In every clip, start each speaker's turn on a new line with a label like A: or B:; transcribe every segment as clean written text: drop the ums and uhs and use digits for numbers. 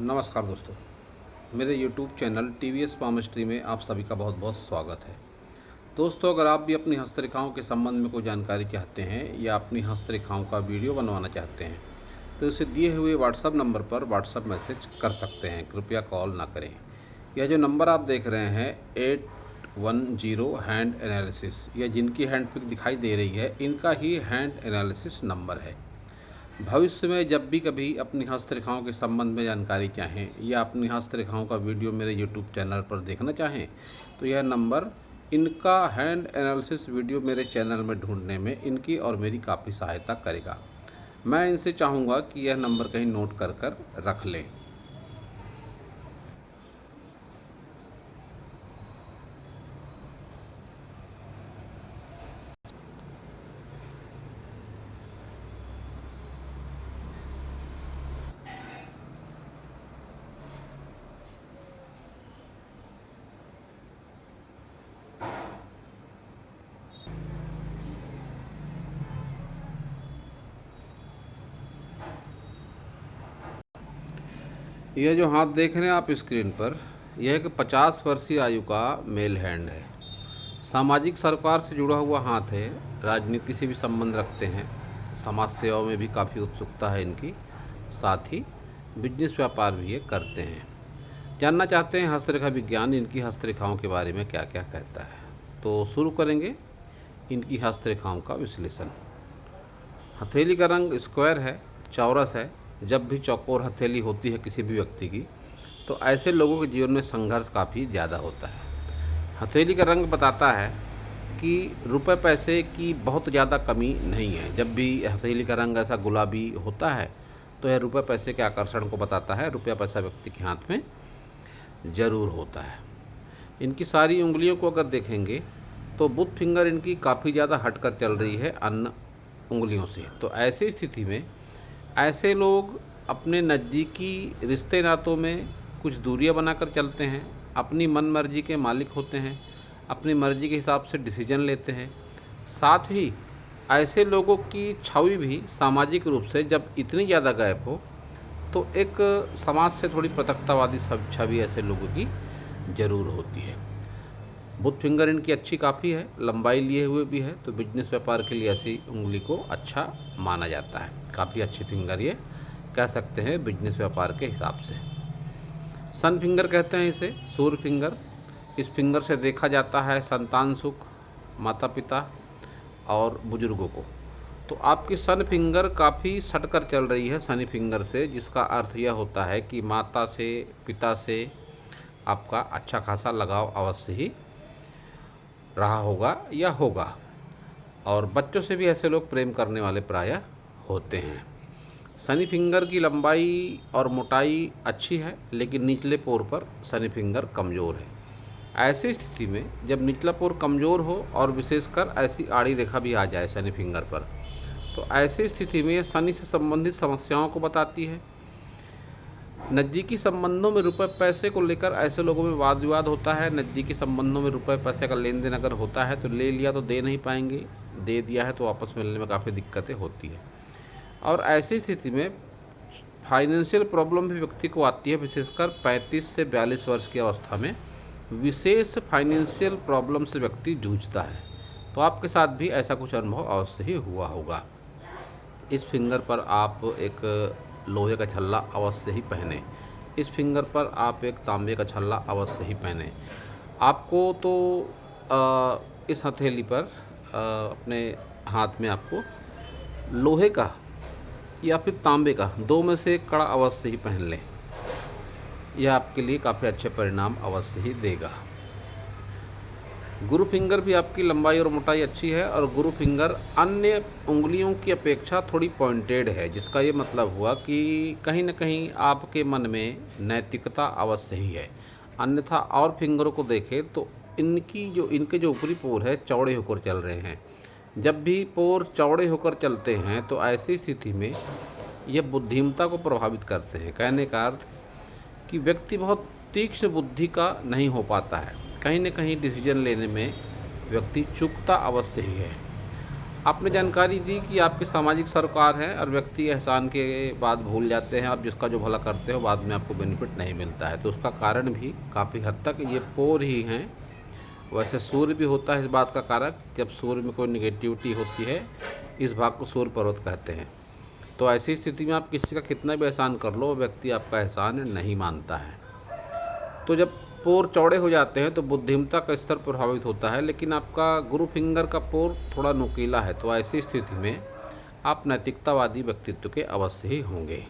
A: नमस्कार दोस्तों, मेरे YouTube चैनल TVS पामिस्ट्री में आप सभी का बहुत बहुत स्वागत है। दोस्तों, अगर आप भी अपनी हस्तरेखाओं के संबंध में कोई जानकारी चाहते हैं या अपनी हस्तरेखाओं का वीडियो बनवाना चाहते हैं तो इसे दिए हुए व्हाट्सएप नंबर पर व्हाट्सएप मैसेज कर सकते हैं। कृपया कॉल ना करें। यह जो नंबर आप देख रहे हैं 810 हैंड एनालिसिस, यह जिनकी हैंड पिक दिखाई दे रही है इनका ही हैंड एनालिसिस नंबर है। भविष्य में जब भी कभी अपनी हस्तरेखाओं के संबंध में जानकारी चाहें या अपनी हस्तरेखाओं का वीडियो मेरे YouTube चैनल पर देखना चाहें तो यह नंबर इनका हैंड एनालिसिस वीडियो मेरे चैनल में ढूंढने में इनकी और मेरी काफ़ी सहायता करेगा। मैं इनसे चाहूँगा कि यह नंबर कहीं नोट कर रख लें। यह जो हाथ देख रहे हैं आप स्क्रीन पर, यह एक 50 वर्षीय आयु का मेल हैंड है। सामाजिक सरोकार से जुड़ा हुआ हाथ है। राजनीति से भी संबंध रखते हैं। समाज सेवा में भी काफ़ी उत्सुकता है इनकी। साथ ही बिजनेस व्यापार भी ये करते हैं। जानना चाहते हैं हस्तरेखा विज्ञान इनकी हस्तरेखाओं के बारे में क्या क्या कहता है, तो शुरू करेंगे इनकी हस्तरेखाओं का विश्लेषण। हथेली का रंग स्क्वायर है, चौरस है। जब भी चौकोर हथेली होती है किसी भी व्यक्ति की तो ऐसे लोगों के जीवन में संघर्ष काफ़ी ज़्यादा होता है। हथेली का रंग बताता है कि रुपए पैसे की बहुत ज़्यादा कमी नहीं है। जब भी हथेली का रंग ऐसा गुलाबी होता है तो यह रुपए पैसे के आकर्षण को बताता है। रुपया पैसा व्यक्ति के हाथ में ज़रूर होता है। इनकी सारी उंगलियों को अगर देखेंगे तो बुथ फिंगर इनकी काफ़ी ज़्यादा हटकर चल रही है अन्य उंगलियों से। तो ऐसी स्थिति में ऐसे लोग अपने नज़दीकी रिश्ते नातों में कुछ दूरियां बनाकर चलते हैं। अपनी मन मर्जी के मालिक होते हैं। अपनी मर्जी के हिसाब से डिसीजन लेते हैं। साथ ही ऐसे लोगों की छवि भी सामाजिक रूप से जब इतनी ज़्यादा गायब हो तो एक समाज से थोड़ी पृथकतावादी छवि ऐसे लोगों की ज़रूर होती है। बुथ फिंगर इनकी अच्छी काफ़ी है, लंबाई लिए हुए भी है, तो बिजनेस व्यापार के लिए ऐसी उंगली को अच्छा माना जाता है। काफ़ी अच्छी फिंगर ये कह सकते हैं बिजनेस व्यापार के हिसाब से। सन फिंगर कहते हैं इसे, सूर्य फिंगर। इस फिंगर से देखा जाता है संतान सुख, माता पिता और बुजुर्गों को। तो आपकी सन फिंगर काफ़ी सटकर चल रही है शनि फिंगर से, जिसका अर्थ यह होता है कि माता से, पिता से आपका अच्छा खासा लगाव अवश्य ही रहा होगा या होगा। और बच्चों से भी ऐसे लोग प्रेम करने वाले प्रायः होते हैं। शनि फिंगर की लंबाई और मोटाई अच्छी है, लेकिन निचले पोर पर शनि फिंगर कमज़ोर है। ऐसी स्थिति में जब निचला पोर कमज़ोर हो और विशेषकर ऐसी आड़ी रेखा भी आ जाए शनि फिंगर पर, तो ऐसी स्थिति में यह शनि से संबंधित समस्याओं को बताती है। नज़दीकी संबंधों में रुपए पैसे को लेकर ऐसे लोगों में वाद विवाद होता है। नज़दीकी संबंधों में रुपए पैसे का लेन देन अगर होता है तो ले लिया तो दे नहीं पाएंगे, दे दिया है तो वापस मिलने में काफ़ी दिक्कतें होती है। और ऐसी स्थिति में फाइनेंशियल प्रॉब्लम भी व्यक्ति को आती है। विशेषकर 35 से 42 वर्ष की अवस्था में विशेष फाइनेंशियल प्रॉब्लम से व्यक्ति जूझता है। तो आपके साथ भी ऐसा कुछ अनुभव अवश्य ही हुआ होगा। इस फिंगर पर आप एक लोहे का छल्ला अवश्य ही पहने। इस फिंगर पर आप एक तांबे का छल्ला अवश्य ही पहने। आपको तो इस हथेली पर अपने हाथ में आपको लोहे का या फिर तांबे का, दो में से एक कड़ा अवश्य ही पहन लें। यह आपके लिए काफ़ी अच्छे परिणाम अवश्य ही देगा। गुरु फिंगर भी आपकी लंबाई और मोटाई अच्छी है और गुरु फिंगर अन्य उंगलियों की अपेक्षा थोड़ी पॉइंटेड है, जिसका ये मतलब हुआ कि कहीं न कहीं आपके मन में नैतिकता अवश्य ही है। अन्यथा और फिंगरों को देखें तो इनके जो ऊपरी पोर है चौड़े होकर चल रहे हैं। जब भी पोर चौड़े होकर चलते हैं तो ऐसी स्थिति में यह बुद्धिमत्ता को प्रभावित करते हैं। कहने का अर्थ कि व्यक्ति बहुत तीक्ष्ण बुद्धि का नहीं हो पाता है। कहीं न कहीं डिसीजन लेने में व्यक्ति चूकता अवश्य ही है। आपने जानकारी दी कि आपकी सामाजिक सरोकार है और व्यक्ति एहसान के बाद भूल जाते हैं। आप जिसका जो भला करते हो बाद में आपको बेनिफिट नहीं मिलता है, तो उसका कारण भी काफ़ी हद तक ये पोर ही हैं। वैसे सूर्य भी होता है इस बात का कारक। जब सूर्य में कोई निगेटिविटी होती है, इस भाग को सूर्य पर्वत कहते हैं। तो ऐसी स्थिति में आप किसी का कितना भी एहसान कर लो, व्यक्ति आपका एहसान नहीं मानता है। तो जब पोर चौड़े हो जाते हैं तो बुद्धिमत्ता का स्तर प्रभावित होता है, लेकिन आपका गुरु फिंगर का पोर थोड़ा नुकीला है, तो ऐसी स्थिति में आप नैतिकतावादी व्यक्तित्व के अवश्य ही होंगे।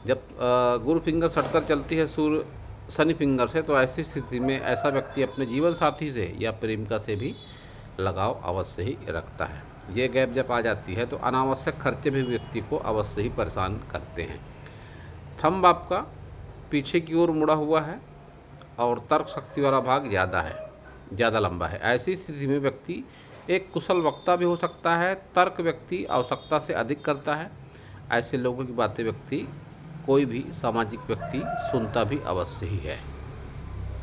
A: जब गुरु फिंगर सटकर चलती है सूर्य शनि फिंगर से, तो ऐसी स्थिति में ऐसा व्यक्ति अपने जीवन साथी से या प्रेमिका से भी लगाव अवश्य ही रखता है। ये गैप जब आ जाती है तो अनावश्यक खर्चे भी व्यक्ति को अवश्य ही परेशान करते हैं। थंब आपका पीछे की ओर मुड़ा हुआ है और तर्क शक्ति वाला भाग ज़्यादा लंबा है। ऐसी स्थिति में व्यक्ति एक कुशल वक्ता भी हो सकता है। तर्क व्यक्ति आवश्यकता से अधिक करता है। ऐसे लोगों की बातें व्यक्ति कोई भी सामाजिक व्यक्ति सुनता भी अवश्य ही है।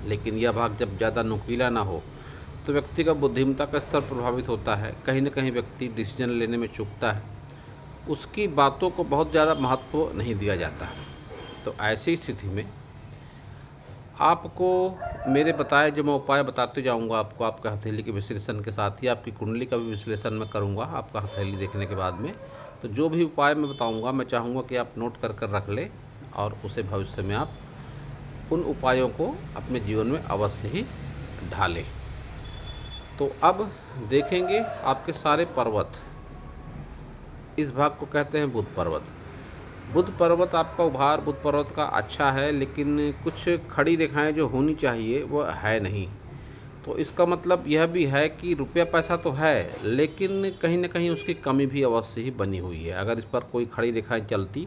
A: लेकिन यह भाग जब ज़्यादा नुकीला ना हो तो व्यक्ति का बुद्धिमत्ता का स्तर प्रभावित होता है। कहीं न कहीं व्यक्ति डिसीजन लेने में चूकता है, उसकी बातों को बहुत ज़्यादा महत्व नहीं दिया जाता। तो ऐसी स्थिति में आपको मेरे बताए जो मैं उपाय बताते जाऊंगा आपको, आपका हथेली के विश्लेषण के साथ ही आपकी कुंडली का भी विश्लेषण मैं करूंगा आपका हथेली देखने के बाद में। तो जो भी उपाय मैं बताऊंगा मैं चाहूँगा कि आप नोट कर रख लें और उसे भविष्य में आप उन उपायों को अपने जीवन में अवश्य ही ढालें। तो अब देखेंगे आपके सारे पर्वत। इस भाग को कहते हैं बुध पर्वत। बुध पर्वत आपका उभार बुध पर्वत का अच्छा है, लेकिन कुछ खड़ी रेखाएं जो होनी चाहिए वो है नहीं। तो इसका मतलब यह भी है कि रुपया पैसा तो है, लेकिन कहीं ना कहीं उसकी कमी भी अवश्य ही बनी हुई है। अगर इस पर कोई खड़ी रेखाएं चलती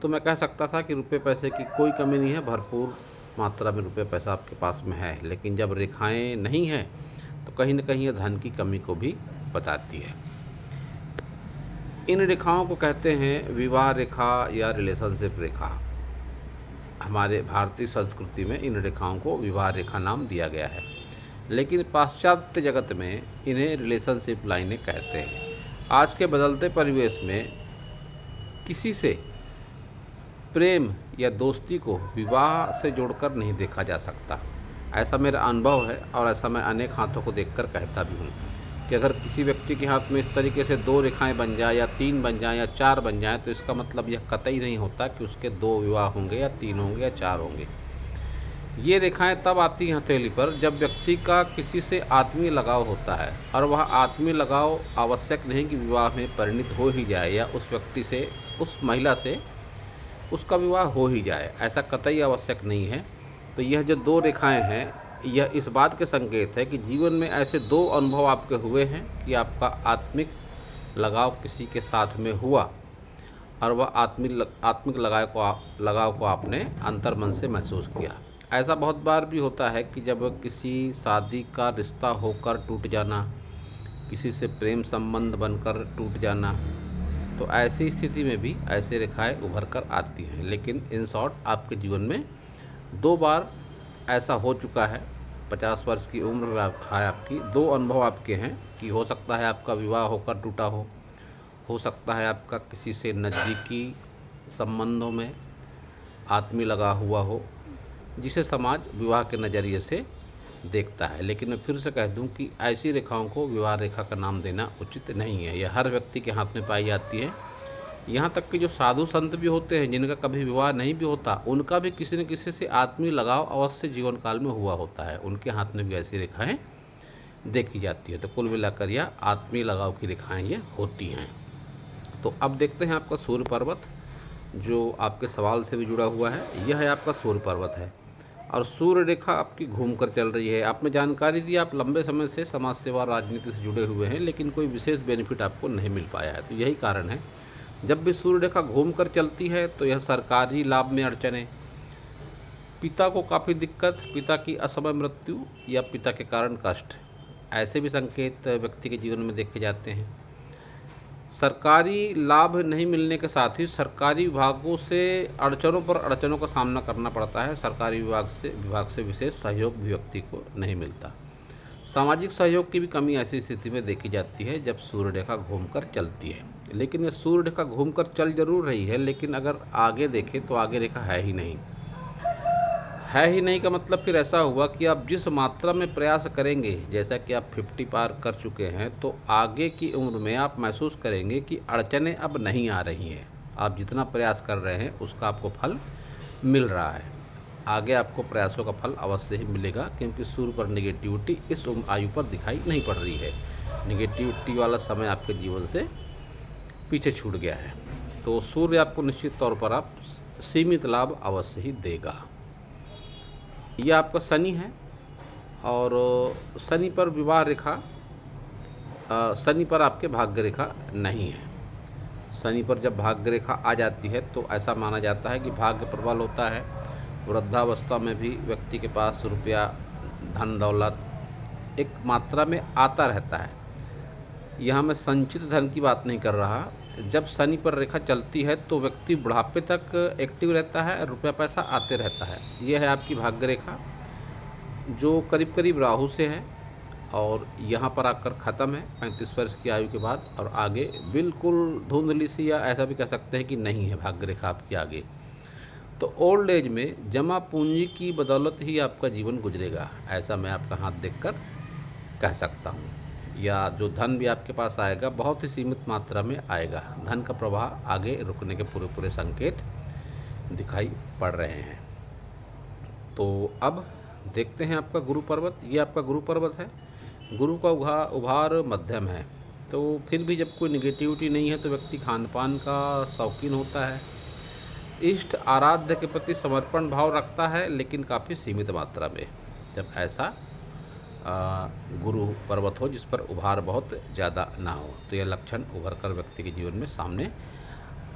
A: तो मैं कह सकता था कि रुपये पैसे की कोई कमी नहीं है, भरपूर मात्रा में रुपये पैसा आपके पास में है। लेकिन जब रेखाएं नहीं हैं तो कहीं ना कहीं यह धन की कमी को भी बताती है। इन रेखाओं को कहते हैं विवाह रेखा या रिलेशनशिप रेखा। हमारे भारतीय संस्कृति में इन रेखाओं को विवाह रेखा नाम दिया गया है, लेकिन पाश्चात्य जगत में इन्हें रिलेशनशिप लाइनें कहते हैं। आज के बदलते परिवेश में किसी से प्रेम या दोस्ती को विवाह से जोड़कर नहीं देखा जा सकता। ऐसा मेरा अनुभव है और ऐसा मैं अनेक हाथों को देखकर कहता भी हूँ कि अगर किसी व्यक्ति के हाथ में इस तरीके से 2 रेखाएं बन जाए या 3 बन जाएं या 4 बन जाएं, तो इसका मतलब यह कतई नहीं होता कि उसके 2 विवाह होंगे या 3 होंगे या 4 होंगे। ये रेखाएं तब आती हैं हथेली पर जब व्यक्ति का किसी से आत्मीय लगाव होता है, और वह आत्मीय लगाव आवश्यक नहीं कि विवाह में परिणित हो ही जाए या उस व्यक्ति से, उस महिला से उसका विवाह हो ही जाए, ऐसा कतई आवश्यक नहीं है। तो यह जो 2 रेखाएं हैं, यह इस बात के संकेत है कि जीवन में ऐसे 2 अनुभव आपके हुए हैं कि आपका आत्मिक लगाव किसी के साथ में हुआ और वह आत्मिक लगाव को आपने अंतर्मन से महसूस किया। ऐसा बहुत बार भी होता है कि जब किसी शादी का रिश्ता होकर टूट जाना, किसी से प्रेम संबंध बनकर टूट जाना, तो ऐसी स्थिति में भी ऐसे रेखाएं उभर कर आती हैं। लेकिन इन शॉर्ट आपके जीवन में 2 बार ऐसा हो चुका है। 50 वर्ष की उम्र है आपकी, 2 अनुभव आपके हैं कि हो सकता है आपका विवाह होकर टूटा हो सकता है आपका किसी से नज़दीकी संबंधों में आत्मीय लगा हुआ हो, जिसे समाज विवाह के नज़रिए से देखता है। लेकिन मैं फिर से कह दूं कि ऐसी रेखाओं को विवाह रेखा का नाम देना उचित नहीं है। यह हर व्यक्ति के हाथ में पाई जाती है। यहाँ तक कि जो साधु संत भी होते हैं जिनका कभी विवाह नहीं भी होता, उनका भी किसी न किसी से आत्मीय लगाव अवश्य जीवन काल में हुआ होता है। उनके हाथ में भी ऐसी रेखाएं देखी जाती है। तो कुल मिलाकर यह आत्मीय लगाव की रेखाएं ये होती हैं। तो अब देखते हैं आपका सूर्य पर्वत, जो आपके सवाल से भी जुड़ा हुआ है। यह है आपका सूर्य पर्वत है और सूर्य रेखा आपकी घूम कर चल रही है। आपने जानकारी दी आप लंबे समय से समाज सेवा राजनीति से जुड़े हुए हैं, लेकिन कोई विशेष बेनिफिट आपको नहीं मिल पाया है। तो यही कारण है, जब भी सूर्य रेखा घूम कर चलती है तो यह सरकारी लाभ में अड़चने, पिता को काफ़ी दिक्कत, पिता की असमय मृत्यु या पिता के कारण कष्ट, ऐसे भी संकेत व्यक्ति के जीवन में देखे जाते हैं। सरकारी लाभ नहीं मिलने के साथ ही सरकारी विभागों से अड़चनों पर अड़चनों का सामना करना पड़ता है। सरकारी विभाग से विशेष सहयोग भी व्यक्ति को नहीं मिलता। सामाजिक सहयोग की भी कमी ऐसी स्थिति में देखी जाती है जब सूर्य रेखा घूमकर चलती है। लेकिन ये सूर्य रेखा घूमकर चल जरूर रही है, लेकिन अगर आगे देखें तो आगे रेखा है ही नहीं। है ही नहीं का मतलब फिर ऐसा हुआ कि आप जिस मात्रा में प्रयास करेंगे, जैसा कि आप 50 पार कर चुके हैं, तो आगे की उम्र में आप महसूस करेंगे कि अड़चनें अब नहीं आ रही हैं। आप जितना प्रयास कर रहे हैं उसका आपको फल मिल रहा है। आगे आपको प्रयासों का फल अवश्य ही मिलेगा, क्योंकि सूर्य पर निगेटिविटी इस आयु पर दिखाई नहीं पड़ रही है। निगेटिविटी वाला समय आपके जीवन से पीछे छूट गया है। तो सूर्य आपको निश्चित तौर पर आप सीमित लाभ अवश्य ही देगा। यह आपका शनि है, और शनि पर विवाह रेखा, शनि पर आपके भाग्य रेखा नहीं है। शनि पर जब भाग्य रेखा आ जाती है तो ऐसा माना जाता है कि भाग्य प्रबल होता है। वृद्धावस्था में भी व्यक्ति के पास रुपया, धन दौलत एक मात्रा में आता रहता है। यहाँ मैं संचित धन की बात नहीं कर रहा। जब शनि पर रेखा चलती है तो व्यक्ति बुढ़ापे तक एक्टिव रहता है, रुपया पैसा आते रहता है। यह है आपकी भाग्य रेखा, जो करीब करीब राहु से है, और यहाँ पर आकर ख़त्म है 35 वर्ष की आयु के बाद, और आगे बिल्कुल धुंधली सी, या ऐसा भी कह सकते हैं कि नहीं है भाग्य रेखा आपकी आगे। तो ओल्ड एज में जमा पूंजी की बदौलत ही आपका जीवन गुजरेगा, ऐसा मैं आपका हाथ देखकर कह सकता हूँ। या जो धन भी आपके पास आएगा बहुत ही सीमित मात्रा में आएगा। धन का प्रवाह आगे रुकने के पूरे पूरे संकेत दिखाई पड़ रहे हैं। तो अब देखते हैं आपका गुरु पर्वत। ये आपका गुरु पर्वत है। गुरु का उभार मध्यम है, तो फिर भी जब कोई निगेटिविटी नहीं है तो व्यक्ति खान पान का शौकीन होता है। इष्ट आराध्य के प्रति समर्पण भाव रखता है, लेकिन काफ़ी सीमित मात्रा में। जब ऐसा गुरु पर्वत हो जिस पर उभार बहुत ज़्यादा ना हो, तो यह लक्षण उभर कर व्यक्ति के जीवन में सामने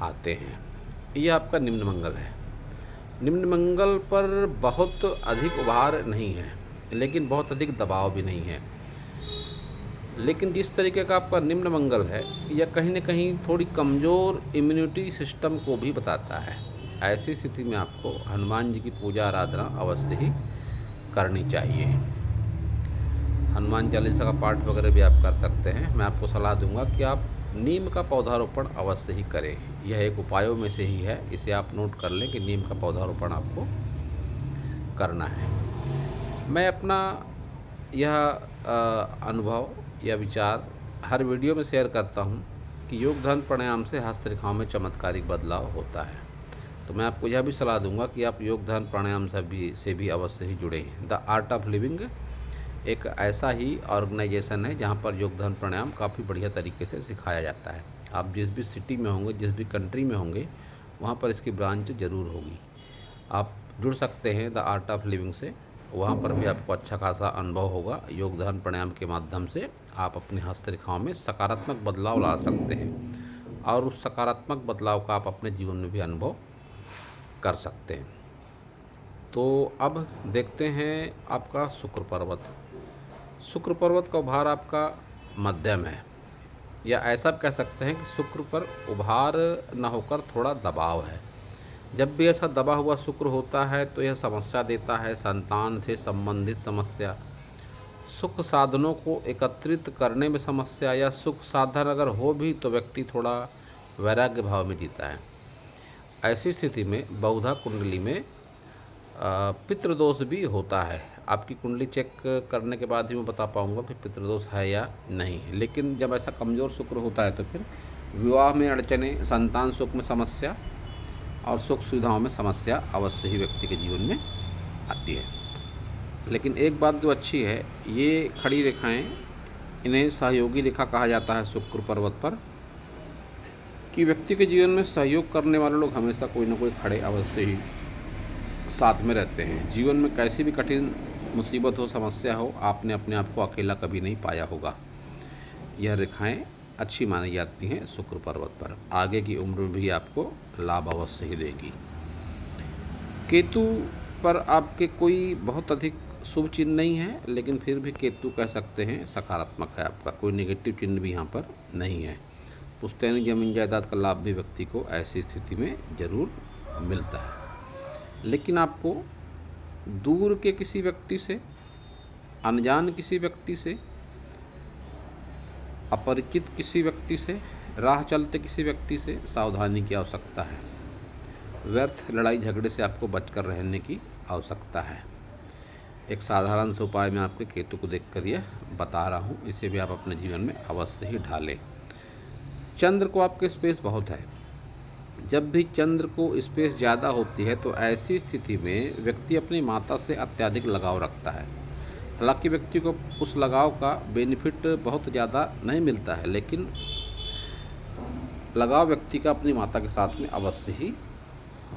A: आते हैं। यह आपका निम्न मंगल है। निम्न मंगल पर बहुत अधिक उभार नहीं है, लेकिन बहुत अधिक दबाव भी नहीं है। लेकिन जिस तरीके का आपका निम्न मंगल है, यह कहीं न कहीं थोड़ी कमज़ोर इम्यूनिटी सिस्टम को भी बताता है। ऐसी स्थिति में आपको हनुमान जी की पूजा आराधना अवश्य ही करनी चाहिए। हनुमान चालीसा का पाठ वगैरह भी आप कर सकते हैं। मैं आपको सलाह दूंगा कि आप नीम का पौधारोपण अवश्य ही करें। यह एक उपायों में से ही है, इसे आप नोट कर लें कि नीम का पौधारोपण आपको करना है। मैं अपना यह अनुभव या विचार हर वीडियो में शेयर करता हूं कि योग ध्यान प्राणायाम से हस्तरेखाओं में चमत्कारिक बदलाव होता है। तो मैं आपको यह भी सलाह दूंगा कि आप योग ध्यान प्राणायाम से भी अवश्य ही जुड़ें। द आर्ट ऑफ लिविंग एक ऐसा ही ऑर्गेनाइजेशन है जहाँ पर योग ध्यान प्राणायाम काफ़ी बढ़िया तरीके से सिखाया जाता है। आप जिस भी सिटी में होंगे, जिस भी कंट्री में होंगे, वहाँ पर इसकी ब्रांच ज़रूर होगी। आप जुड़ सकते हैं द आर्ट ऑफ लिविंग से, वहाँ पर भी आपको अच्छा खासा अनुभव होगा। योग ध्यान प्राणायाम के माध्यम से आप अपनी हस्तरेखाओं में सकारात्मक बदलाव ला सकते हैं, और उस सकारात्मक बदलाव का आप अपने जीवन में भी अनुभव कर सकते हैं। तो अब देखते हैं आपका शुक्र पर्वत। शुक्र पर्वत का उभार आपका मध्यम है, या ऐसा कह सकते हैं कि शुक्र पर उभार न होकर थोड़ा दबाव है। जब भी ऐसा दबा हुआ शुक्र होता है तो यह समस्या देता है, संतान से संबंधित समस्या, सुख साधनों को एकत्रित करने में समस्या, या सुख साधन अगर हो भी तो व्यक्ति थोड़ा वैराग्य भाव में जीता है। ऐसी स्थिति में बहुधा कुंडली में पितृदोष भी होता है। आपकी कुंडली चेक करने के बाद ही मैं बता पाऊंगा कि पितृदोष है या नहीं। लेकिन जब ऐसा कमज़ोर शुक्र होता है तो फिर विवाह में अड़चने, संतान सुख में समस्या और सुख सुविधाओं में समस्या अवश्य ही व्यक्ति के जीवन में आती है। लेकिन एक बात जो अच्छी है, ये खड़ी रेखाएं, इन्हें सहयोगी रेखा कहा जाता है शुक्र पर्वत पर, कि व्यक्ति के जीवन में सहयोग करने वाले लोग हमेशा कोई ना कोई खड़े अवश्य ही साथ में रहते हैं। जीवन में कैसी भी कठिन मुसीबत हो, समस्या हो, आपने अपने आप को अकेला कभी नहीं पाया होगा। यह रेखाएं अच्छी मानी जाती हैं शुक्र पर्वत पर। आगे की उम्र में भी आपको लाभ अवश्य ही देगी। केतु पर आपके कोई बहुत अधिक शुभ चिन्ह नहीं है, लेकिन फिर भी केतु कह सकते हैं सकारात्मक है आपका, कोई नेगेटिव चिन्ह भी यहाँ पर नहीं है। पुश्तैनी जमीन जायदाद का लाभ भी व्यक्ति को ऐसी स्थिति में जरूर मिलता है। लेकिन आपको दूर के किसी व्यक्ति से अनजान किसी व्यक्ति से, अपरिचित किसी व्यक्ति से, राह चलते किसी व्यक्ति से सावधानी की आवश्यकता है। व्यर्थ लड़ाई झगड़े से आपको बचकर रहने की आवश्यकता है। एक साधारण सा उपाय मैं आपके केतु को देखकर यह बता रहा हूँ, इसे भी आप अपने जीवन में अवश्य ही ढालें। चंद्र को आपके स्पेस बहुत है। जब भी चंद्र को स्पेस ज़्यादा होती है तो ऐसी स्थिति में व्यक्ति अपनी माता से अत्यधिक लगाव रखता है। हालांकि व्यक्ति को उस लगाव का बेनिफिट बहुत ज़्यादा नहीं मिलता है, लेकिन लगाव व्यक्ति का अपनी माता के साथ में अवश्य ही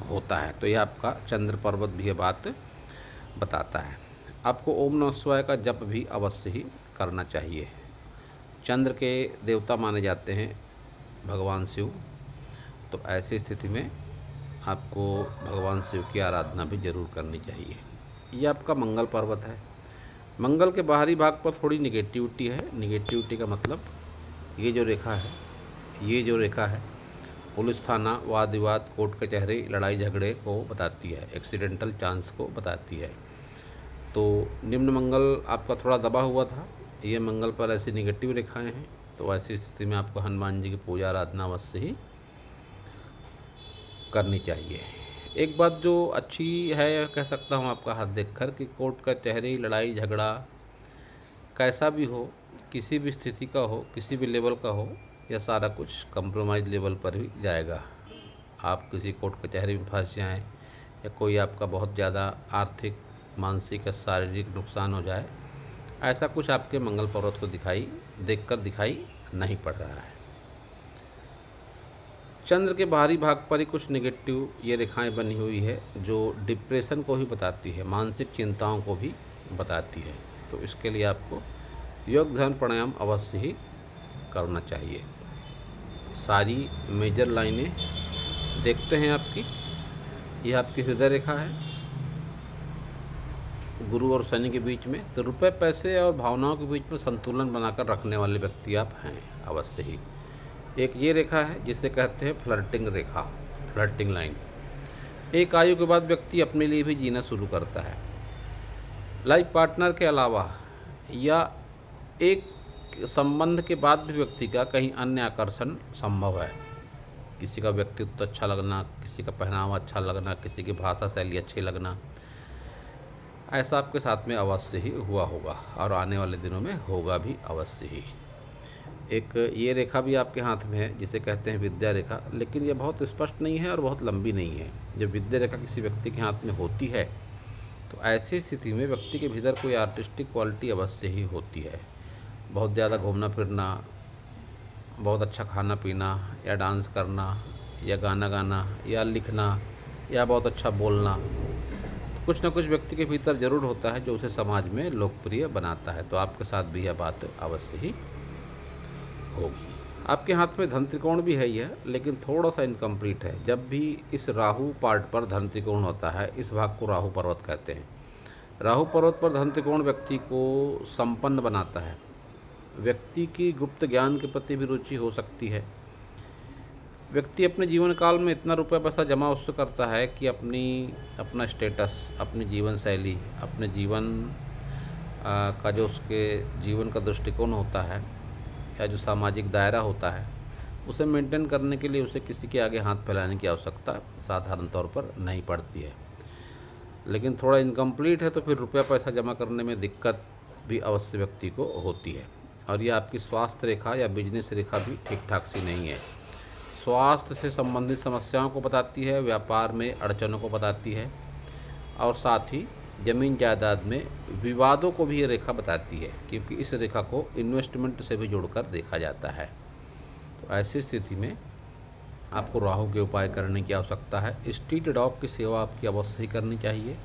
A: होता है। तो यह आपका चंद्र पर्वत भी ये बात बताता है। आपको ओम नमः शिवाय का जप भी अवश्य ही करना चाहिए। चंद्र के देवता माने जाते हैं भगवान शिव, तो ऐसी स्थिति में आपको भगवान शिव की आराधना भी जरूर करनी चाहिए। ये आपका मंगल पर्वत है। मंगल के बाहरी भाग पर थोड़ी निगेटिविटी है। निगेटिविटी का मतलब ये जो रेखा है पुलिस थाना, वाद विवाद, कोर्ट कचहरी, लड़ाई झगड़े को बताती है, एक्सीडेंटल चांस को बताती है। तो निम्न मंगल आपका थोड़ा दबा हुआ था। ये मंगल पर ऐसी निगेटिव रेखाएं हैं, तो ऐसी स्थिति में आपको हनुमान जी की पूजा आराधना अवश्य ही करनी चाहिए। एक बात जो अच्छी है कह सकता हूँ आपका हाथ देखकर कि कोर्ट कचहरी, लड़ाई झगड़ा कैसा भी हो, किसी भी स्थिति का हो, किसी भी लेवल का हो, यह सारा कुछ कंप्रोमाइज़ लेवल पर ही जाएगा। आप किसी कोर्ट कचहरी में फंस जाएं या कोई आपका बहुत ज़्यादा आर्थिक, मानसिक या शारीरिक नुकसान हो जाए, ऐसा कुछ आपके मंगल पर्वत को देखकर दिखाई नहीं पड़ रहा है। चंद्र के बाहरी भाग पर ही कुछ नेगेटिव ये रेखाएं बनी हुई है जो डिप्रेशन को ही बताती है, मानसिक चिंताओं को भी बताती है। तो इसके लिए आपको योग ध्यान प्राणायाम अवश्य ही करना चाहिए। सारी मेजर लाइनें देखते हैं आपकी। यह आपकी हृदय रेखा है गुरु और शनि के बीच में। तो रुपए, पैसे और भावनाओं के बीच में संतुलन बनाकर रखने वाले व्यक्ति आप हैं अवश्य ही। एक ये रेखा है जिसे कहते हैं फ्लर्टिंग रेखा, फ्लर्टिंग लाइन। एक आयु के बाद व्यक्ति अपने लिए भी जीना शुरू करता है। लाइफ पार्टनर के अलावा या एक संबंध के बाद भी व्यक्ति का कहीं अन्य आकर्षण संभव है। किसी का व्यक्तित्व अच्छा लगना, किसी का पहनावा अच्छा लगना, किसी की भाषा शैली अच्छी लगना, ऐसा आपके साथ में अवश्य ही हुआ होगा और आने वाले दिनों में होगा भी अवश्य ही। एक ये रेखा भी आपके हाथ में है जिसे कहते हैं विद्या रेखा, लेकिन ये बहुत स्पष्ट नहीं है और बहुत लंबी नहीं है। जब विद्या रेखा किसी व्यक्ति के हाथ में होती है तो ऐसी स्थिति में व्यक्ति के भीतर कोई आर्टिस्टिक क्वालिटी अवश्य ही होती है। बहुत ज़्यादा घूमना फिरना, बहुत अच्छा खाना पीना, या डांस करना, या गाना गाना, या लिखना, या बहुत अच्छा बोलना, तो कुछ ना कुछ व्यक्ति के भीतर ज़रूर होता है जो उसे समाज में लोकप्रिय बनाता है। तो आपके साथ भी यह बात अवश्य ही होगी। आपके हाथ में धन त्रिकोण भी है यह, लेकिन थोड़ा सा इनकम्प्लीट है। जब भी इस राहु पार्ट पर धन त्रिकोण होता है, इस भाग को राहु पर्वत कहते हैं। राहु पर्वत पर धन त्रिकोण व्यक्ति को संपन्न बनाता है। व्यक्ति की गुप्त ज्ञान के प्रति भी रुचि हो सकती है। व्यक्ति अपने जीवन काल में इतना रुपया पैसा जमा उससे करता है कि अपना स्टेटस, अपनी जीवन शैली, अपने जीवन का जो उसके जीवन का दृष्टिकोण होता है या जो सामाजिक दायरा होता है, उसे मेंटेन करने के लिए उसे किसी के आगे हाथ फैलाने की आवश्यकता साधारण तौर पर नहीं पड़ती है। लेकिन थोड़ा इनकम्प्लीट है तो फिर रुपया पैसा जमा करने में दिक्कत भी अवश्य व्यक्ति को होती है। और यह आपकी स्वास्थ्य रेखा या बिजनेस रेखा भी ठीक ठाक सी नहीं है। स्वास्थ्य से संबंधित समस्याओं को बताती है, व्यापार में अड़चनों को बताती है, और साथ ही ज़मीन जायदाद में विवादों को भी ये रेखा बताती है, क्योंकि इस रेखा को इन्वेस्टमेंट से भी जोड़कर देखा जाता है। तो ऐसी स्थिति में आपको राहु के उपाय करने की आवश्यकता है। स्ट्रीट डॉग की सेवा आपकी अवश्य ही करनी चाहिए।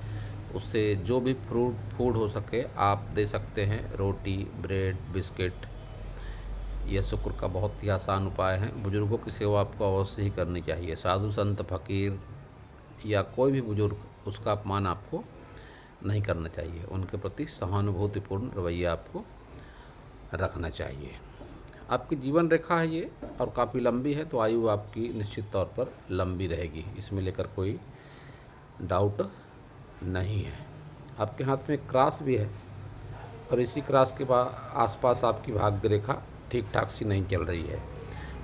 A: उससे जो भी फूड हो सके आप दे सकते हैं। रोटी, ब्रेड, बिस्किट, यह शुक्र का बहुत ही आसान उपाय है। बुजुर्गों की सेवा आपको अवश्य ही करनी चाहिए। साधु संत फकीर या कोई भी बुजुर्ग, उसका अपमान आपको नहीं करना चाहिए। उनके प्रति सहानुभूतिपूर्ण रवैया आपको रखना चाहिए। आपकी जीवन रेखा है ये और काफ़ी लंबी है, तो आयु आपकी निश्चित तौर पर लंबी रहेगी, इसमें लेकर कोई डाउट नहीं है। आपके हाथ में क्रॉस भी है, और इसी क्रॉस के आसपास आपकी भाग्य रेखा ठीक ठाक सी नहीं चल रही है।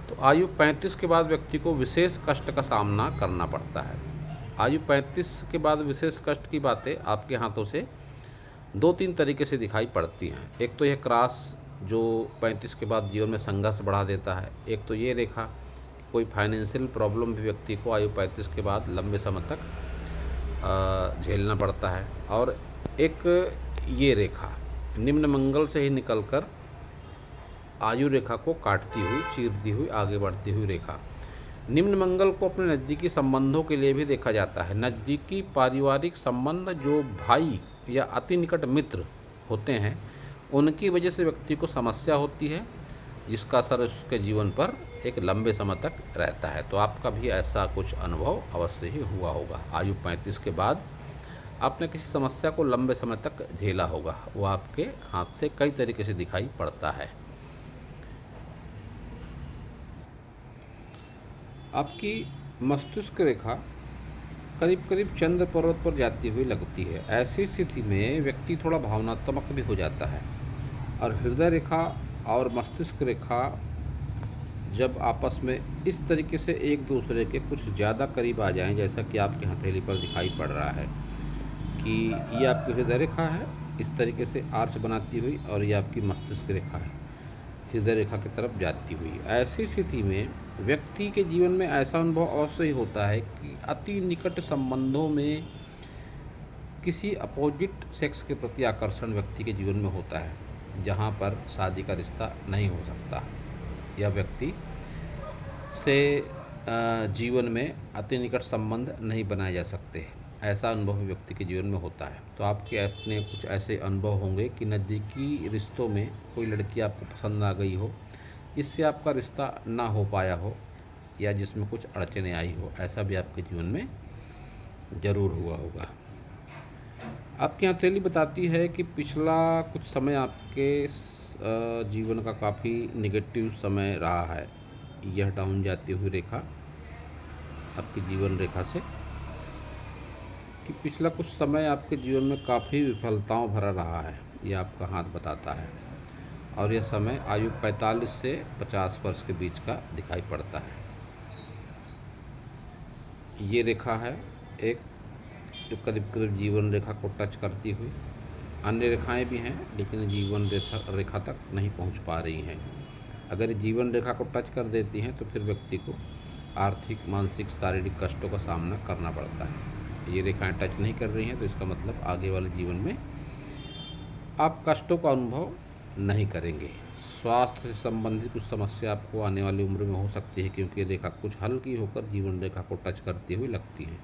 A: तो आयु 35 के बाद व्यक्ति को विशेष कष्ट का सामना करना पड़ता है। आयु 35 के बाद विशेष कष्ट की बातें आपके हाथों से 2-3 तरीके से दिखाई पड़ती हैं। एक तो यह क्रॉस जो 35 के बाद जीवन में संघर्ष बढ़ा देता है। एक तो ये रेखा, कोई फाइनेंशियल प्रॉब्लम भी व्यक्ति को आयु 35 के बाद लंबे समय तक झेलना पड़ता है। और एक ये रेखा निम्न मंगल से ही निकलकर आयु रेखा को काटती हुई, चीरती हुई, आगे बढ़ती हुई रेखा। निम्न मंगल को अपने नज़दीकी संबंधों के लिए भी देखा जाता है। नज़दीकी पारिवारिक संबंध, जो भाई या अति निकट मित्र होते हैं, उनकी वजह से व्यक्ति को समस्या होती है, जिसका असर उसके जीवन पर एक लंबे समय तक रहता है। तो आपका भी ऐसा कुछ अनुभव अवश्य ही हुआ होगा। आयु 35 के बाद आपने किसी समस्या को लंबे समय तक झेला होगा, वो आपके हाथ से कई तरीके से दिखाई पड़ता है। आपकी मस्तिष्क रेखा करीब करीब चंद्र पर्वत पर जाती हुई लगती है। ऐसी स्थिति में व्यक्ति थोड़ा भावनात्मक भी हो जाता है, और हृदय रेखा और मस्तिष्क रेखा जब आपस में इस तरीके से एक दूसरे के कुछ ज़्यादा करीब आ जाएं, जैसा कि आपकी हथेली पर दिखाई पड़ रहा है कि ये आपकी हृदय रेखा है, इस तरीके से आर्च बनाती हुई, और ये आपकी मस्तिष्क रेखा है, हृदय रेखा की तरफ जाती हुई। ऐसी स्थिति में व्यक्ति के जीवन में ऐसा अनुभव अवश्य ही होता है कि अति निकट संबंधों में किसी अपोजिट सेक्स के प्रति आकर्षण व्यक्ति के जीवन में होता है, जहाँ पर शादी का रिश्ता नहीं हो सकता, या व्यक्ति से जीवन में अति निकट संबंध नहीं बनाए जा सकते। ऐसा अनुभव व्यक्ति के जीवन में होता है। तो आपके अपने कुछ ऐसे अनुभव होंगे कि नज़दीकी रिश्तों में कोई लड़की आपको पसंद आ गई हो, इससे आपका रिश्ता ना हो पाया हो, या जिसमें कुछ अड़चनें आई हो। ऐसा भी आपके जीवन में ज़रूर हुआ होगा। आपकी हथेली बताती है कि पिछला कुछ समय आपके जीवन का काफ़ी निगेटिव समय रहा है। यह डाउन जाती हुई रेखा आपकी जीवन रेखा से, कि पिछला कुछ समय आपके जीवन में काफ़ी विफलताओं भरा रहा है, यह आपका हाथ बताता है। और यह समय आयु 45 से 50 वर्ष के बीच का दिखाई पड़ता है। ये रेखा है एक, जो करीब करीब जीवन रेखा को टच करती हुई। अन्य रेखाएं भी हैं, लेकिन जीवन रेखा तक नहीं पहुंच पा रही हैं। अगर जीवन रेखा को टच कर देती हैं तो फिर व्यक्ति को आर्थिक, मानसिक, शारीरिक कष्टों का सामना करना पड़ता है। ये रेखाएं टच नहीं कर रही हैं तो इसका मतलब आगे वाले जीवन में आप कष्टों का अनुभव नहीं करेंगे। स्वास्थ्य से संबंधित कुछ समस्या आपको आने वाली उम्र में हो सकती है, क्योंकि रेखा कुछ हल्की होकर जीवन रेखा को टच करती हुई लगती है।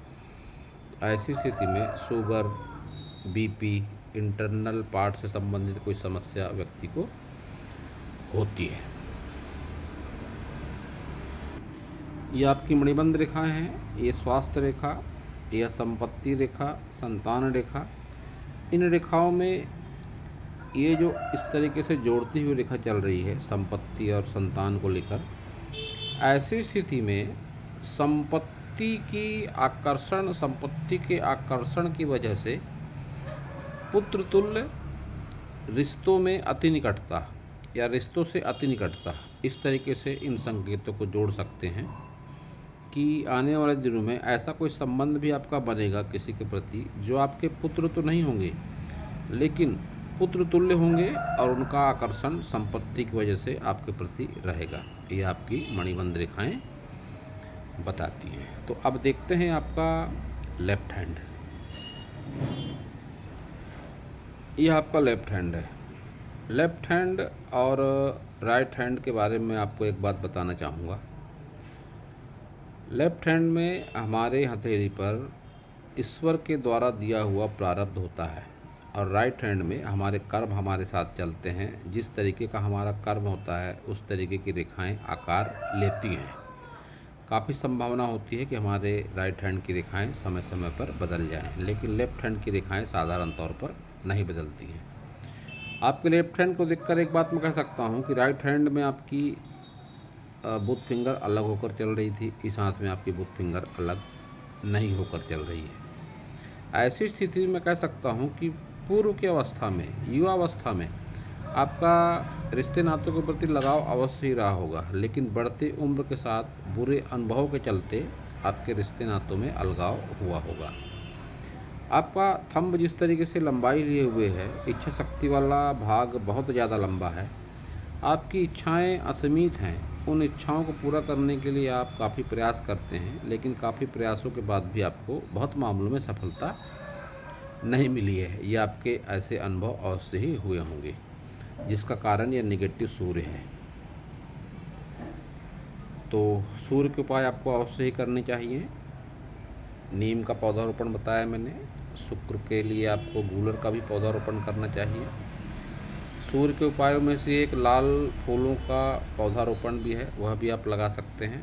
A: ऐसी स्थिति में शुगर, बीपी, इंटरनल पार्ट से संबंधित कोई समस्या व्यक्ति को होती है। ये आपकी मणिबंध रेखाएं हैं। ये स्वास्थ्य रेखा, यह संपत्ति रेखा, संतान रेखा। इन रेखाओं में ये जो इस तरीके से जोड़ती हुई रेखा चल रही है संपत्ति और संतान को लेकर, ऐसी स्थिति में संपत्ति के आकर्षण की वजह से पुत्र तुल्य रिश्तों में अति निकटता या रिश्तों से अति निकटता, इस तरीके से इन संकेतों को जोड़ सकते हैं कि आने वाले दिनों में ऐसा कोई संबंध भी आपका बनेगा किसी के प्रति, जो आपके पुत्र तो नहीं होंगे लेकिन पुत्र तुल्य होंगे, और उनका आकर्षण संपत्ति की वजह से आपके प्रति रहेगा। ये आपकी मणिबंध रेखाएं बताती हैं। तो अब देखते हैं आपका लेफ्ट हैंड। यह आपका लेफ्ट हैंड है। लेफ्ट हैंड और राइट हैंड के बारे में आपको एक बात बताना चाहूँगा। लेफ्ट हैंड में हमारे हथेली पर ईश्वर के द्वारा दिया हुआ प्रारब्ध होता है, और राइट हैंड में हमारे कर्म हमारे साथ चलते हैं। जिस तरीके का हमारा कर्म होता है उस तरीके की रेखाएं आकार लेती हैं। काफ़ी संभावना होती है कि हमारे राइट हैंड की रेखाएं समय समय पर बदल जाएं, लेकिन लेफ्ट हैंड की रेखाएं साधारण तौर पर नहीं बदलती हैं। आपके लेफ्ट हैंड को देखकर एक बात मैं कह सकता हूं कि राइट हैंड में आपकी बुथ फिंगर अलग होकर चल रही थी, इस हाथ में आपकी बुथ फिंगर अलग नहीं होकर चल रही है। ऐसी स्थिति में कह सकता हूं कि पूर्व की अवस्था में, युवावस्था में आपका रिश्ते नातों के प्रति लगाव अवश्य ही रहा होगा, लेकिन बढ़ती उम्र के साथ बुरे अनुभव के चलते आपके रिश्ते नातों में अलगाव हुआ होगा। आपका थंब जिस तरीके से लंबाई लिए हुए है, इच्छा शक्ति वाला भाग बहुत ज़्यादा लंबा है। आपकी इच्छाएं असीमित हैं। उन इच्छाओं को पूरा करने के लिए आप काफ़ी प्रयास करते हैं, लेकिन काफ़ी प्रयासों के बाद भी आपको बहुत मामलों में सफलता नहीं मिली है। ये आपके ऐसे अनुभव अवश्य ही हुए होंगे, जिसका कारण यह निगेटिव सूर्य है। तो सूर्य के उपाय आपको अवश्य ही करने चाहिए। नीम का पौधारोपण बताया मैंने। शुक्र के लिए आपको गूलर का भी पौधारोपण करना चाहिए। सूर्य के उपायों में से एक लाल फूलों का पौधारोपण भी है, वह भी आप लगा सकते हैं।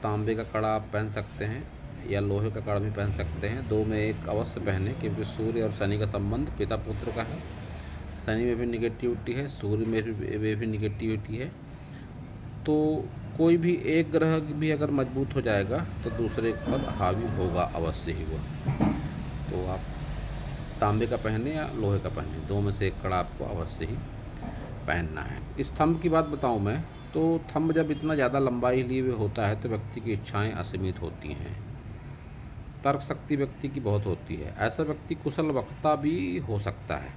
A: तांबे का कड़ा आप पहन सकते हैं या लोहे का कड़ा भी पहन सकते हैं। दो में एक अवश्य पहने, क्योंकि सूर्य और शनि का संबंध पिता पुत्र का है। शनि में भी निगेटिविटी है, सूर्य में भी निगेटिविटी है। तो कोई भी एक ग्रह भी अगर मजबूत हो जाएगा तो दूसरे पर हावी होगा अवश्य ही वो। तो आप तांबे का पहने या लोहे का पहने, दो में से एक कड़ा आपको अवश्य ही पहनना है। इस थंब की बात बताऊं मैं, तो थंब जब इतना ज़्यादा लंबाई लिए हुए होता है तो व्यक्ति की इच्छाएं असीमित होती हैं। तर्क शक्ति व्यक्ति की बहुत होती है। ऐसा व्यक्ति कुशल वक्ता भी हो सकता है।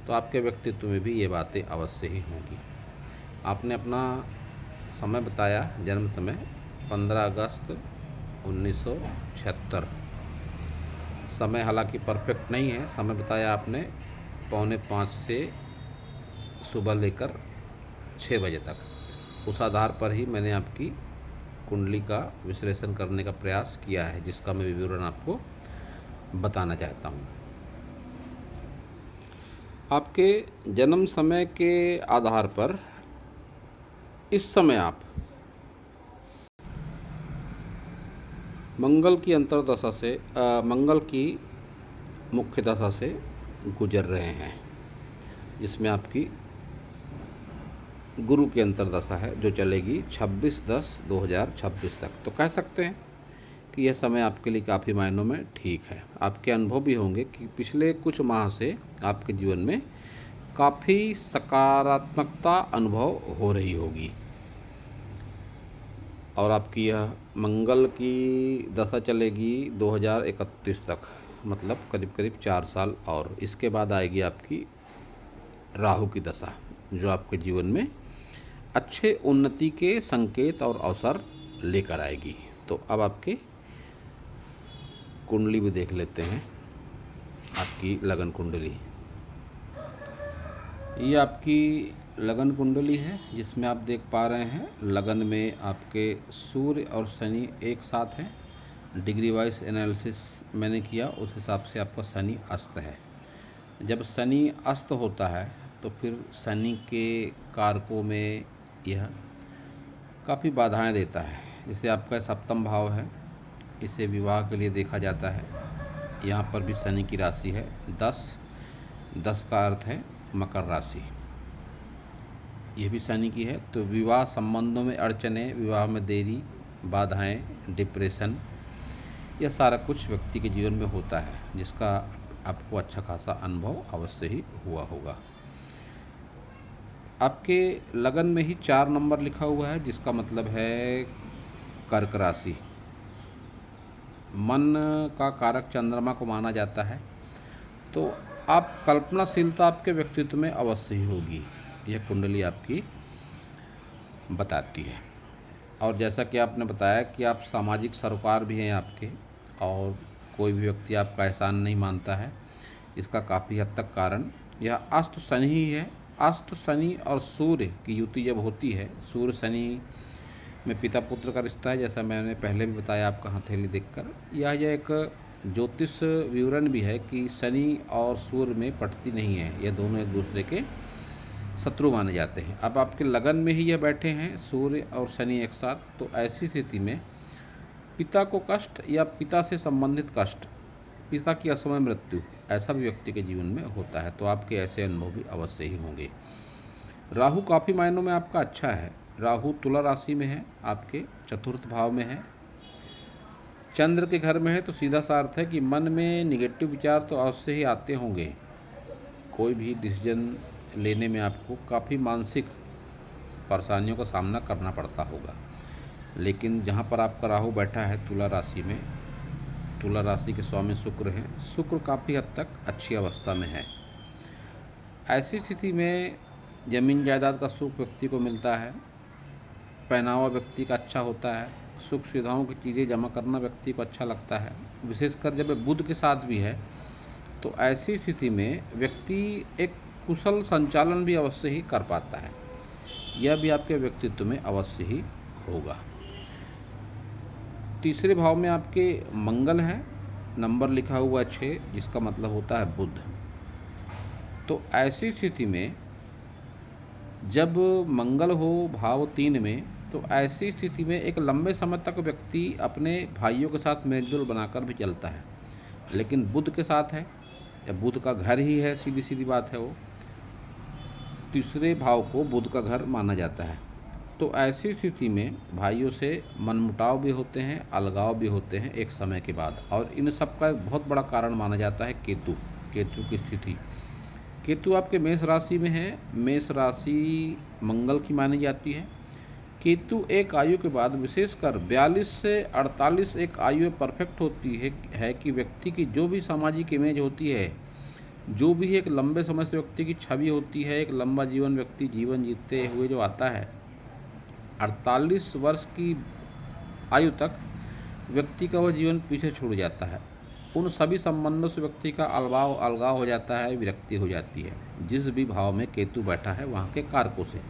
A: तो आपके व्यक्तित्व में भी ये बातें अवश्य ही होंगी। आपने अपना समय बताया, जन्म समय 15 अगस्त 1976। समय हालांकि परफेक्ट नहीं है। समय बताया आपने 4:45 से सुबह लेकर 6 बजे तक। उस आधार पर ही मैंने आपकी कुंडली का विश्लेषण करने का प्रयास किया है, जिसका मैं विवरण आपको बताना चाहता हूँ। आपके जन्म समय के आधार पर इस समय आप मंगल की अंतर्दशा से मंगल की मुख्य दशा से गुजर रहे हैं, जिसमें आपकी गुरु की अंतर्दशा है जो चलेगी 26/10/2026 तक। तो कह सकते हैं कि यह समय आपके लिए काफ़ी मायनों में ठीक है। आपके अनुभव भी होंगे कि पिछले कुछ माह से आपके जीवन में काफ़ी सकारात्मकता अनुभव हो रही होगी, और आपकी यह मंगल की दशा चलेगी 2031 तक, मतलब करीब करीब 4 साल। और इसके बाद आएगी आपकी राहु की दशा, जो आपके जीवन में अच्छे उन्नति के संकेत और अवसर लेकर आएगी। तो अब आपके कुंडली भी देख लेते हैं। आपकी लगन कुंडली, ये आपकी लगन कुंडली है, जिसमें आप देख पा रहे हैं लगन में आपके सूर्य और शनि एक साथ हैं। डिग्री वाइज एनालिसिस मैंने किया, उस हिसाब से आपका शनि अस्त है। जब शनि अस्त होता है तो फिर शनि के कारकों में यह काफ़ी बाधाएं देता है। जैसे आपका सप्तम भाव है, इसे विवाह के लिए देखा जाता है। यहाँ पर भी शनि की राशि है 10 का अर्थ है मकर राशि, यह भी शनि की है। तो विवाह संबंधों में अड़चने, विवाह में देरी, बाधाएं, डिप्रेशन, यह सारा कुछ व्यक्ति के जीवन में होता है, जिसका आपको अच्छा खासा अनुभव अवश्य ही हुआ होगा। आपके लगन में ही 4 नंबर लिखा हुआ है, जिसका मतलब है कर्क राशि। मन का कारक चंद्रमा को माना जाता है। तो आप कल्पनाशीलता आपके व्यक्तित्व में अवश्य ही होगी, यह कुंडली आपकी बताती है। और जैसा कि आपने बताया कि आप सामाजिक सरोकार भी हैं आपके, और कोई भी व्यक्ति आपका एहसान नहीं मानता है। इसका काफ़ी हद तक कारण यह अस्त शनि ही है। अस्त शनि और सूर्य की युति जब होती है, सूर्य शनि में पिता पुत्र का रिश्ता है, जैसा मैंने पहले भी बताया आपका हथेली देखकर। यह एक ज्योतिष विवरण भी है कि शनि और सूर्य में पटती नहीं है, यह दोनों एक दूसरे के शत्रु माने जाते हैं। अब आपके लगन में ही यह बैठे हैं सूर्य और शनि एक साथ, तो ऐसी स्थिति में पिता को कष्ट या पिता से संबंधित कष्ट, पिता की असमय मृत्यु, ऐसा भी व्यक्ति के जीवन में होता है। तो आपके ऐसे अनुभव भी अवश्य ही होंगे। राहु काफ़ी मायनों में आपका अच्छा है। राहु तुला राशि में है, आपके चतुर्थ भाव में है, चंद्र के घर में है। तो सीधा सा अर्थ है कि मन में निगेटिव विचार तो अवश्य ही आते होंगे, कोई भी डिसीजन लेने में आपको काफ़ी मानसिक परेशानियों का सामना करना पड़ता होगा। लेकिन जहाँ पर आपका राहु बैठा है तुला राशि में, तुला राशि के स्वामी शुक्र हैं, शुक्र काफ़ी हद तक अच्छी अवस्था में है। ऐसी स्थिति में ज़मीन जायदाद का सुख व्यक्ति को मिलता है, पहनावा व्यक्ति का अच्छा होता है, सुख सुविधाओं की चीज़ें जमा करना व्यक्ति को अच्छा लगता है। विशेषकर जब बुध के साथ भी है तो ऐसी स्थिति में व्यक्ति एक कुशल संचालन भी अवश्य ही कर पाता है। यह भी आपके व्यक्तित्व में अवश्य ही होगा। तीसरे भाव में आपके मंगल है, नंबर लिखा हुआ 6, जिसका मतलब होता है बुध। तो ऐसी स्थिति में जब मंगल हो भाव 3 में, तो ऐसी स्थिति में एक लंबे समय तक व्यक्ति अपने भाइयों के साथ मेलजोल बनाकर भी चलता है। लेकिन बुध के साथ है, या बुध का घर ही है, सीधी सीधी बात है, वो तीसरे भाव को बुध का घर माना जाता है। तो ऐसी स्थिति में भाइयों से मनमुटाव भी होते हैं, अलगाव भी होते हैं एक समय के बाद। और इन सब का एक बहुत बड़ा कारण माना जाता है केतु की स्थिति। केतु आपके मेष राशि में है, मेष राशि मंगल की मानी जाती है। केतु एक आयु के बाद विशेषकर 42 से 48 एक आयु परफेक्ट होती है कि व्यक्ति की जो भी सामाजिक इमेज होती है, जो भी एक लंबे समय से व्यक्ति की छवि होती है, एक लंबा जीवन व्यक्ति जीवन जीते हुए जो आता है, 48 वर्ष की आयु तक व्यक्ति का वह जीवन पीछे छूट जाता है। उन सभी संबंधों से व्यक्ति का अलगाव हो जाता है, विरक्ति हो जाती है, जिस भी भाव में केतु बैठा है वहाँ के कारकों से।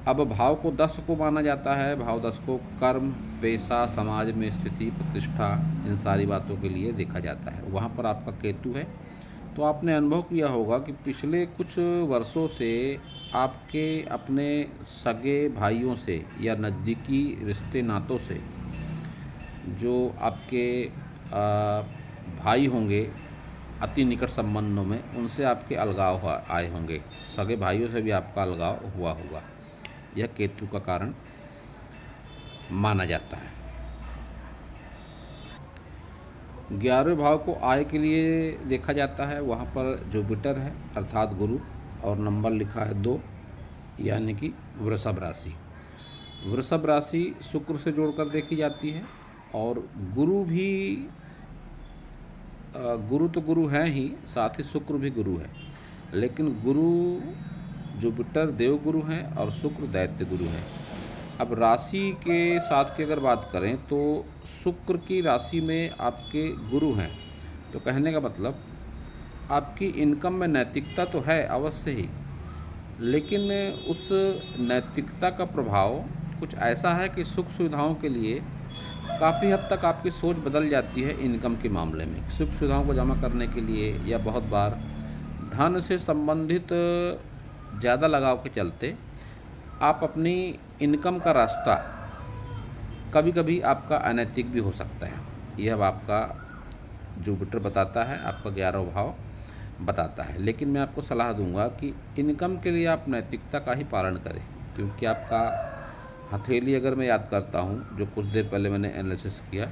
A: अब भाव को 10 को माना जाता है। भाव 10 को कर्म, पेशा, समाज में स्थिति, प्रतिष्ठा, इन सारी बातों के लिए देखा जाता है। वहाँ पर आपका केतु है। तो आपने अनुभव किया होगा कि पिछले कुछ वर्षों से आपके अपने सगे भाइयों से या नज़दीकी रिश्ते नातों से, जो आपके भाई होंगे अति निकट संबंधों में, उनसे आपके अलगाव आए होंगे। सगे भाइयों से भी आपका अलगाव हुआ होगा। यह केतु का कारण माना जाता है। 11वें भाव को आय के लिए देखा जाता है। वहाँ पर जुपिटर है अर्थात गुरु, और नंबर लिखा है 2, यानी कि वृषभ राशि। वृषभ राशि शुक्र से जोड़कर देखी जाती है। और गुरु भी, गुरु तो गुरु है ही, साथ ही शुक्र भी गुरु है। लेकिन गुरु जुपिटर देव गुरु हैं और शुक्र दैत्य गुरु हैं। अब राशि के साथ की अगर बात करें तो शुक्र की राशि में आपके गुरु हैं, तो कहने का मतलब आपकी इनकम में नैतिकता तो है अवश्य ही, लेकिन उस नैतिकता का प्रभाव कुछ ऐसा है कि सुख सुविधाओं के लिए काफ़ी हद तक आपकी सोच बदल जाती है। इनकम के मामले में सुख सुविधाओं को जमा करने के लिए, या बहुत बार धन से संबंधित ज़्यादा लगाव के चलते आप अपनी इनकम का रास्ता कभी कभी आपका अनैतिक भी हो सकता है। यह आपका जुपिटर बताता है, आपका 11वां भाव बताता है। लेकिन मैं आपको सलाह दूंगा कि इनकम के लिए आप नैतिकता का ही पालन करें, क्योंकि आपका हथेली, अगर मैं याद करता हूँ जो कुछ देर पहले मैंने एनालिसिस किया,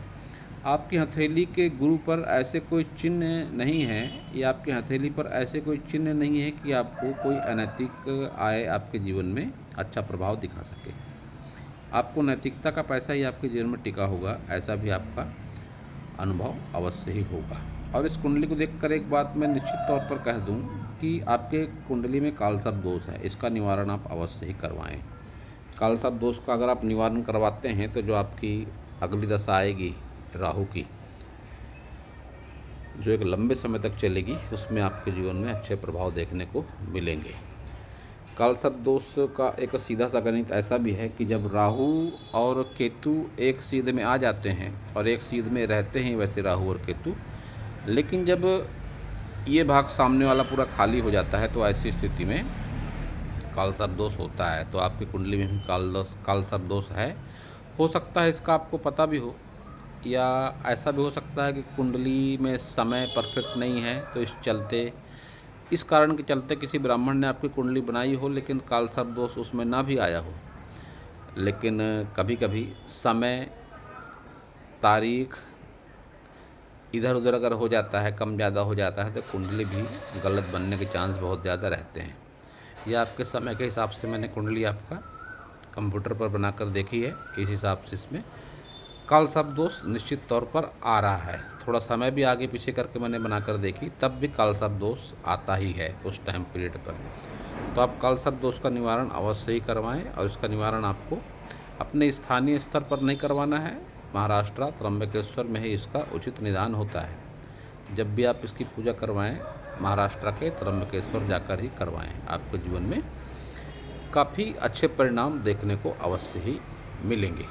A: आपकी हथेली के गुरु पर ऐसे कोई चिन्ह नहीं है, या आपकी हथेली पर ऐसे कोई चिन्ह नहीं है कि आपको कोई अनैतिक आय आपके जीवन में अच्छा प्रभाव दिखा सके। आपको नैतिकता का पैसा ही आपके जीवन में टिका होगा, ऐसा भी आपका अनुभव अवश्य ही होगा। और इस कुंडली को देखकर एक बात मैं निश्चित तौर पर कह दूं कि आपके कुंडली में कालसर्प दोष है, इसका निवारण आप अवश्य ही करवाएं। कालसर्प दोष का अगर आप निवारण करवाते हैं तो जो आपकी अगली दशा आएगी राहु की, जो एक लंबे समय तक चलेगी, उसमें आपके जीवन में अच्छे प्रभाव देखने को मिलेंगे। कालसर्प दोष का एक सीधा सा गणित ऐसा भी है कि जब राहु और केतु एक सीध में आ जाते हैं, और एक सीध में रहते हैं वैसे राहु और केतु, लेकिन जब ये भाग सामने वाला पूरा खाली हो जाता है तो ऐसी स्थिति में कालसर्प दोष होता है। तो आपकी कुंडली में भी कालसर्प दोष है। हो सकता है इसका आपको पता भी हो, या ऐसा भी हो सकता है कि कुंडली में समय परफेक्ट नहीं है, तो इस कारण के चलते किसी ब्राह्मण ने आपकी कुंडली बनाई हो, लेकिन कालसर्प दोष उसमें ना भी आया हो। लेकिन कभी कभी समय, तारीख, इधर उधर अगर हो जाता है, कम ज़्यादा हो जाता है, तो कुंडली भी गलत बनने के चांस बहुत ज़्यादा रहते हैं। ये आपके समय के हिसाब से मैंने कुंडली आपका कंप्यूटर पर बनाकर देखी है। इस हिसाब से इसमें काल सर्प दोष निश्चित तौर पर आ रहा है। थोड़ा समय भी आगे पीछे करके मैंने बनाकर देखी, तब भी काल सर्प दोष आता ही है उस टाइम पीरियड पर। तो आप काल सर्प दोष का निवारण अवश्य ही करवाएं, और इसका निवारण आपको अपने स्थानीय स्तर पर नहीं करवाना है। महाराष्ट्र त्र्यंबकेश्वर में ही इसका उचित निदान होता है। जब भी आप इसकी पूजा करवाएं, महाराष्ट्र के त्र्यंबकेश्वर जाकर ही करवाएं। आपको जीवन में काफ़ी अच्छे परिणाम देखने को अवश्य ही मिलेंगे।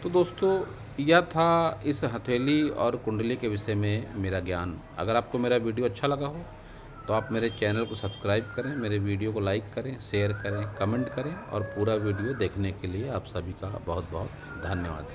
A: तो दोस्तों, यह था इस हथेली और कुंडली के विषय में मेरा ज्ञान। अगर आपको मेरा वीडियो अच्छा लगा हो तो आप मेरे चैनल को सब्सक्राइब करें, मेरे वीडियो को लाइक करें, शेयर करें, कमेंट करें, और पूरा वीडियो देखने के लिए आप सभी का बहुत बहुत धन्यवाद।